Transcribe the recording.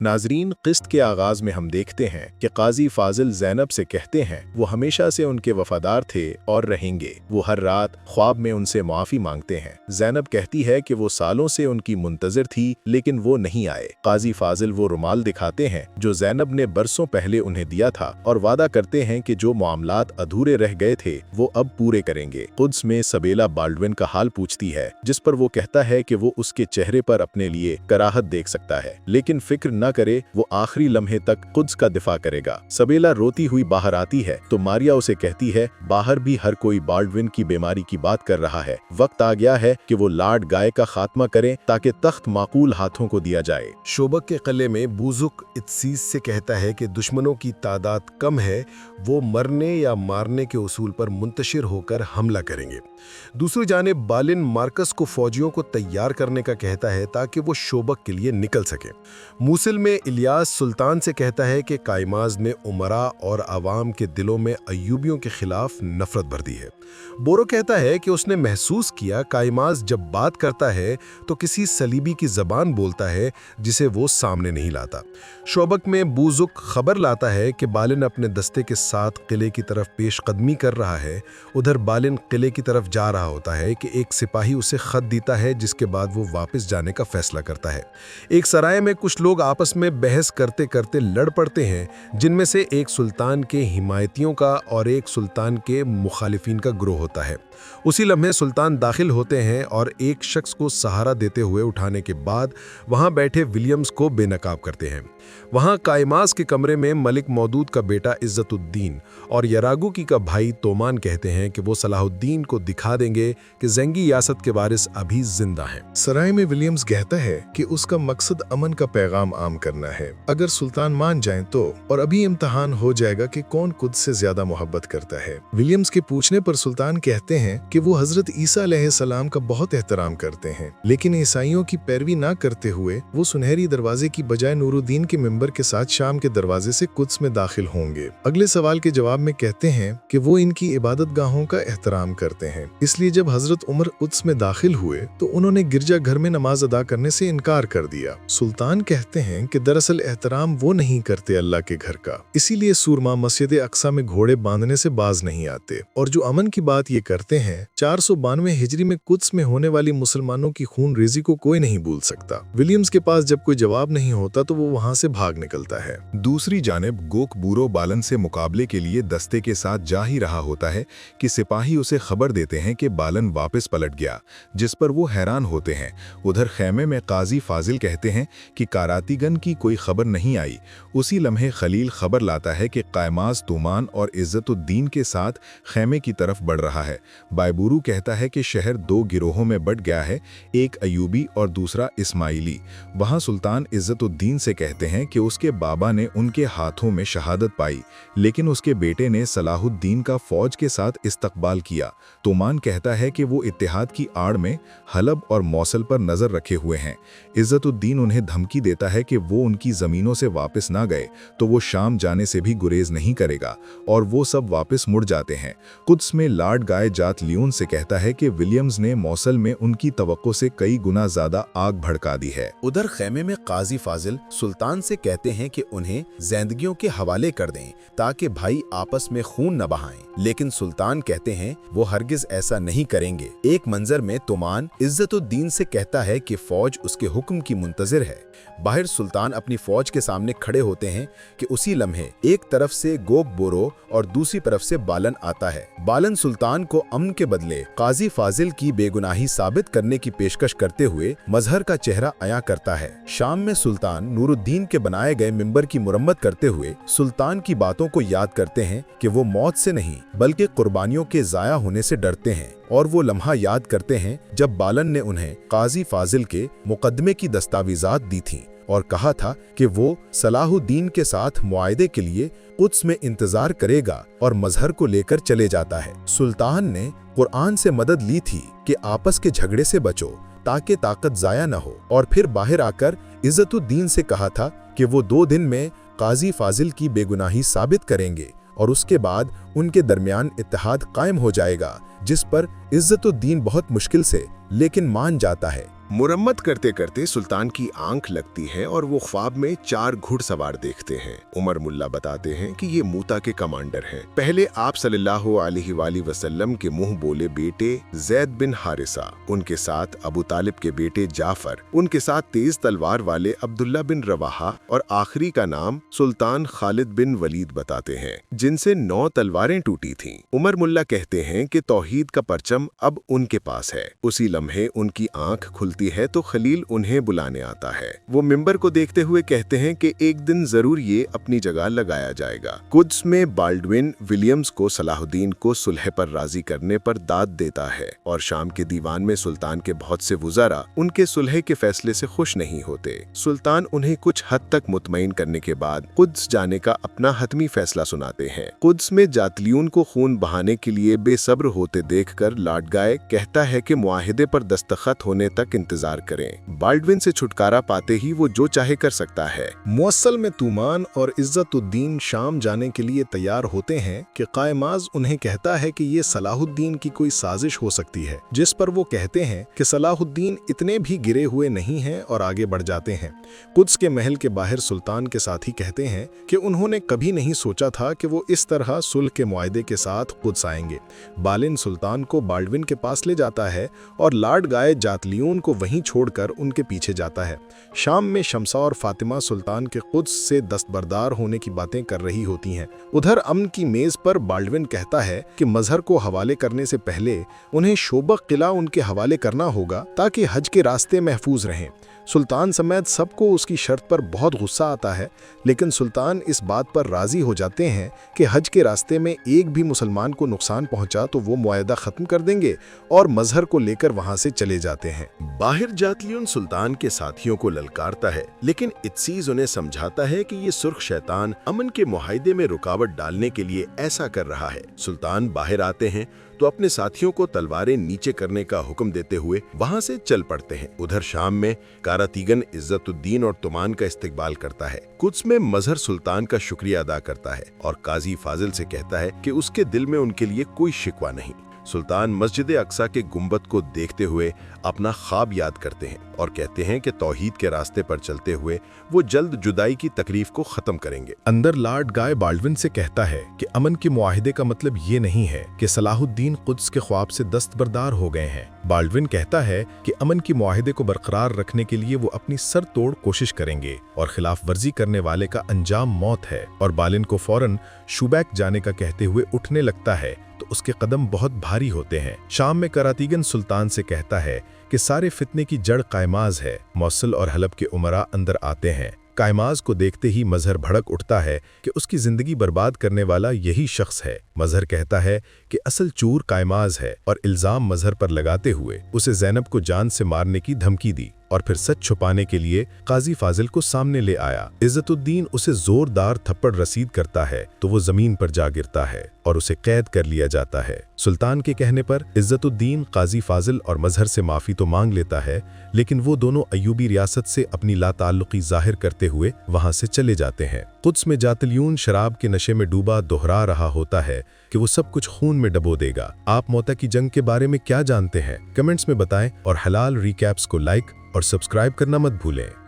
नाजरीन, किस्त के आगाज में हम देखते हैं कि काजी फाजिल ज़ैनब से कहते हैं वो हमेशा से उनके वफादार थे और रहेंगे। वो हर रात ख्वाब में उनसे माफ़ी मांगते हैं। ज़ैनब कहती है कि वो सालों से उनकी मुंतज़िर थी लेकिन वो नहीं आए। काजी फाजिल वो रुमाल दिखाते हैं जो ज़ैनब ने बरसों पहले उन्हें दिया था और वादा करते हैं कि जो मामलात अधूरे रह गए थे वो अब पूरे करेंगे। कुद्स में सबेला बाल्डविन का हाल पूछती है, जिस पर वो कहता है कि वो उसके चेहरे पर अपने लिए कराहत देख सकता है, लेकिन फिक्र न करे, वो आखिरी लम्हे तक कुद्स का दिफा करेगा। सबेला रोती हुई बाहर आती है तो मारिया उसे कहती है, बाहर भी हर कोई बाल्डविन की बीमारी की बात कर रहा है। वक्त आ गया है कि वो लार्ड गाय का खात्मा करें ताकि तख्त माकूल हाथों को दिया जाए। शोबक के किले में बूजुक इत्सीस से कहता है कि दुश्मनों की तादाद कम है, वो मरने या मारने के उसूल पर मुंतशिर होकर हमला करेंगे। दूसरी जानिब बालिन मार्कस को फौजियों को तैयार करने का कहता है ताकि वो शोबक के लिए निकल सके। मूसिल में इलियास सुल्तान से कहता है कि कायमाज ने उमरा और आवाम के दिलों में अयूबियों के खिलाफ नफरत भर दी है। बोरो कहता है कि उसने महसूस किया कायमाज जब बात करता है तो किसी सलीबी की जबान बोलता है जिसे वो सामने नहीं लाता। शोबक में बूजुक खबर लाता है कि बालिन अपने दस्ते के साथ किले की तरफ पेश कदमी कर रहा है। उधर बालिन किले की तरफ जा रहा होता है कि एक सिपाही उसे खत देता है, जिसके बाद वो वापस जाने का फैसला करता है। एक सराय में कुछ लोग आपस में बहस करते करते लड़ पड़ते हैं, जिनमें से एक सुल्तान के हिमायतियों का और एक सुल्तान के मुखालिफिन का ग्रोह होता है। उसी लम्हे सुल्तान दाखिल होते हैं और एक शख्स को सहारा देते हुए उठाने के बाद वहां बैठे विलियम्स को बेनकाब करते हैं। वहां कायमास के कमरे में मलिक मौदूद का बेटा इज्जतुद्दीन और यरागुकी का भाई तोमान कहते हैं कि वो सलाहुद्दीन को दिखा देंगे कि ज़ेंगी रियासत के वारिस अभी जिंदा हैं। सराय में विलियम्स कहता है कि उसका मकसद अमन का पैगाम आम करना है, अगर सुल्तान मान जाएं तो, और अभी इम्तहान हो जाएगा कि कौन कुद्स से ज्यादा मोहब्बत करता है। विलियम्स के पूछने पर सुल्तान कहते हैं कि वो हजरत ईसा अलैहिस्सलाम का बहुत एहतराम करते हैं, लेकिन ईसाइयों की पैरवी ना करते हुए वो सुनहरी दरवाजे की बजाय नूरुद्दीन के मिंबर के साथ शाम के दरवाजे से कुद्स में दाखिल होंगे। अगले सवाल के जवाब में कहते हैं कि वो इनकी इबादत गाहों का एहतराम करते हैं, इसलिए जब हजरत उमर कुद्स में दाखिल हुए तो उन्होंने गिरजा घर में नमाज अदा करने से इनकार कर दिया। सुल्तान कहते हैं कि दरअसल एहतराम वो नहीं करते अल्लाह के घर का, इसीलिए सूरमा मस्जिद अक्सा में घोड़े बांधने से बाज नहीं आते। और जो अमन की बात ये करते हैं, 492 हिजरी में कुद्स में होने वाली मुसलमानों की खून रेजी को कोई नहीं भूल सकता। विलियम्स के पास जब कोई जवाब नहीं होता तो वो वहां से भाग निकलता है। दूसरी जानिब गोक बूरो बालन से मुकाबले के लिए दस्ते के साथ जा ही रहा होता है कि सिपाही उसे खबर देते हैं कि बालन वापस पलट गया, जिस पर वो हैरान होते हैं। उधर खैमे में काजी फाजिल कहते हैं कि कारातीगन की कोई खबर नहीं आई। उसी लम्हे खलील खबर लाता है कि कायमाज तुमान और इज्जतुद्दीन के साथ खैमे की तरफ बढ़ रहा है। बायबूरू कहता है कि शहर दो गिरोहों में बट गया है, एक अयूबी और दूसरा इस्माइली। वहां सुल्तान इज्जतुद्दीन से कहते हैं कि उसके बाबा ने उनके हाथों में शहादत पाई, लेकिन उसके बेटे ने सलाहुद्दीन का फौज के साथ इस्तकबाल किया। तुमान कहता है कि वो इत्तेहाद की आड़ में हलब और मौसल पर नजर रखे हुए हैं। इज्जतुद्दीन उन्हें धमकी देता है कि वो उनकी जमीनों से वापस ना गए तो वो शाम जाने से भी गुरेज नहीं करेगा, और वो सब वापस मुड़ जाते हैं। कुद्स में लॉर्ड गाय जात लियोन से कहता है कि विलियम्स ने मौसल में उनकी तवक्को से कई गुना ज्यादा आग भड़का दी है। उधर खैमे में काजी फाजिल सुल्तान से कहते हैं कि उन्हें ज़ैंदगियों के हवाले कर दें ताकि भाई आपस में खून न बहाएं, लेकिन सुल्तान कहते हैं वो हरगिज ऐसा नहीं करेंगे। एक मंजर में तुमान इज्जतुद्दीन से कहता है कि फौज उसके हुक्म की मुंतजिर है। बाहर सुल्तान अपनी फौज के सामने खड़े होते हैं कि उसी लम्हे एक तरफ से गोक बोरो और दूसरी तरफ से बालन आता है। बालन सुल्तान को अमन के बदले काजी फाजिल की बेगुनाही साबित करने की पेशकश करते हुए मजहर का चेहरा अया करता है। शाम में सुल्तान नूरुद्दीन के बनाए गए मिंबर की मुरम्मत करते हुए सुल्तान की बातों को याद करते हैं कि वो मौत से नहीं बल्कि कुर्बानियों के जाया होने से डरते हैं, और वो लम्हा याद करते हैं जब बालन ने उन्हें काजी फाजिल के मुकदमे की दस्तावेजात दी थीं और कहा था कि वो सलाहुद्दीन के साथ मुआहदे के लिए कुद्स में इंतजार करेगा और मजहर को लेकर चले जाता है। सुल्तान ने कुरान से मदद ली थी कि आपस के झगड़े से बचो ताकि ताकत जाया न हो, और फिर बाहर आकर इज्जतुद्दीन से कहा था कि वो 2 दिन में काजी फाजिल की बेगुनाही साबित करेंगे और उसके बाद उनके दरमियान इत्तेहाद कायम हो जाएगा। जिस पर इज्जतुद्दीन बहुत मुश्किल से लेकिन मान जाता है। मुरम्मत करते करते सुल्तान की आंख लगती है और वो ख्वाब में 4 घुड़सवार देखते हैं। उमर मुल्ला बताते हैं कि ये मूता के कमांडर हैं। पहले आप सल्लल्लाहु अलैहि वसल्लम के मुंह बोले बेटे जैद बिन हारिसा, उनके साथ अबू तालिब के बेटे जाफर, उनके साथ तेज तलवार वाले अब्दुल्ला बिन रवाहा और आखिरी का नाम सुल्तान खालिद बिन वलीद बताते हैं, जिनसे 9 तलवारें टूटी थीं। उमर मुल्ला कहते हैं कि तौहीद का परचम अब उनके पास है। उसी लम्हे उनकी आंख खुलती है तो खलील उन्हें बुलाने आता है। वो मिंबर को देखते हुए कहते हैं कि एक दिन जरूर ये अपनी जगह लगाया जाएगा। कुद्स में बाल्डविन विलियम्स को सलाहुद्दीन को सुलह पर राजी करने पर दाद देता है और शाम के दीवान में सुल्तान के बहुत से वुज़ारा उनके सुलह के फैसले से खुश नहीं होते। सुल्तान उन्हें कुछ हद तक मुतमईन करने के बाद कुद्स जाने का अपना हतमी फैसला सुनाते हैं। कुद्स में जातलियून को खून बहाने के लिए बेसब्र होते देखकर लॉर्ड गाय कहता है कि मुआहिदे पर दस्तखत होने तक इंतजार करें। बाल्डविन से छुटकारा पाते ही वो जो चाहे कर सकता है। मुअस्सल में तूमान और इज्जतुद्दीन शाम जाने के लिए तैयार होते हैं कि कायमाज उन्हें कहता है कि ये सलाहुद्दीन की कोई साजिश हो सकती है, जिस पर वो कहते हैं कि सलाहुद्दीन इतने भी गिरे हुए नहीं हैं और आगे बढ़ जाते हैं। कुद्स के महल के बाहर सुल्तान के साथी कहते हैं कि उन्होंने कभी नहीं सोचा था कि वो इस तरह सुलह के मुआहदे के साथ कुद्स आएंगे। बालिन सुल्तान को बाल्डविन के पास ले जाता है और लॉर्ड गाय जातलियून को वहीं छोड़कर उनके पीछे जाता है। शाम में शमसा और फातिमा सुल्तान के कुद्स से दस्तबरदार होने की बातें कर रही होती हैं। उधर अमन की मेज पर बाल्डविन कहता है कि मजहर को हवाले करने से पहले उन्हें शोबक किला उनके हवाले करना होगा ताकि हज के रास्ते महफूज रहें। सुल्तान समेत सबको उसकी शर्त पर बहुत गुस्सा आता है, लेकिन सुल्तान इस बात पर राजी हो जाते हैं कि हज के रास्ते में एक भी मुसलमान को नुकसान पहुंचा तो वो मुआहदा खत्म कर देंगे और मजहर को लेकर वहां से चले जाते हैं। बाहर जातलियून सुल्तान के साथियों को ललकारता है, लेकिन इत्सीज उन्हें समझाता है कि ये सुर्ख शैतान अमन के मुआहिदे में रुकावट डालने के लिए ऐसा कर रहा है। सुल्तान बाहर आते हैं तो अपने साथियों को तलवारें नीचे करने का हुक्म देते हुए वहां से चल पड़ते हैं। उधर शाम में कारातीगन इज्जतुद्दीन और तुमान का इस्तकबाल करता है। कुद्स में मजहर सुल्तान का शुक्रिया अदा करता है और काजी फाजिल से कहता है कि उसके दिल में उनके लिए कोई शिकवा नहीं। सुल्तान मस्जिद अक्सा के गुंबद को देखते हुए अपना ख्वाब याद करते हैं और कहते हैं कि तौहीद के रास्ते पर चलते हुए वो जल्द जुदाई की तकलीफ को खत्म करेंगे। अंदर लॉर्ड गाय बाल्डविन से कहता है कि अमन के मुआहिदे का मतलब ये नहीं है कि सलाहुद्दीन कुद्स के ख्वाब से दस्तबरदार हो गए हैं। बाल्डविन कहता है कि अमन की मुआहिदे को बरकरार रखने के लिए वो अपनी सर तोड़ कोशिश करेंगे और खिलाफ वर्जी करने वाले का अंजाम मौत है। और बालिन को फौरन शुबैक जाने का कहते हुए उठने लगता है तो उसके कदम बहुत भारी होते हैं। शाम में करातीगन सुल्तान से कहता है कि सारे फितने की जड़ कायमाज है। मौसल और हलब के उमरा अंदर आते हैं। कायमाज को देखते ही मजहर भड़क उठता है कि उसकी जिंदगी बर्बाद करने वाला यही शख्स है। मजहर कहता है कि असल चूर कायमाज है और इल्जाम मजहर पर लगाते हुए उसे ज़ैनब को जान से मारने की धमकी दी और फिर सच छुपाने के लिए काजी फाजिल को सामने ले आया। इज्जतुद्दीन उसे जोरदार थप्पड़ रसीद करता है तो वो जमीन पर जा गिरता है और उसे कैद कर लिया जाता है। सुल्तान के कहने पर इज्जतुद्दीन काजी फाजिल और मजहर से माफी तो मांग लेता है, लेकिन वो दोनों अयूबी रियासत से अपनी लाताल्लुकी जाहिर करते हुए वहां से चले जाते हैं। कुद्स में जातलियून शराब के नशे में डूबा दोहरा रहा होता है कि वो सब कुछ खून में डबो देगा। आप मौता की जंग के बारे में क्या जानते हैं? कमेंट्स में बताएं और हलाल रिकैप्स को लाइक और सब्सक्राइब करना मत भूलें।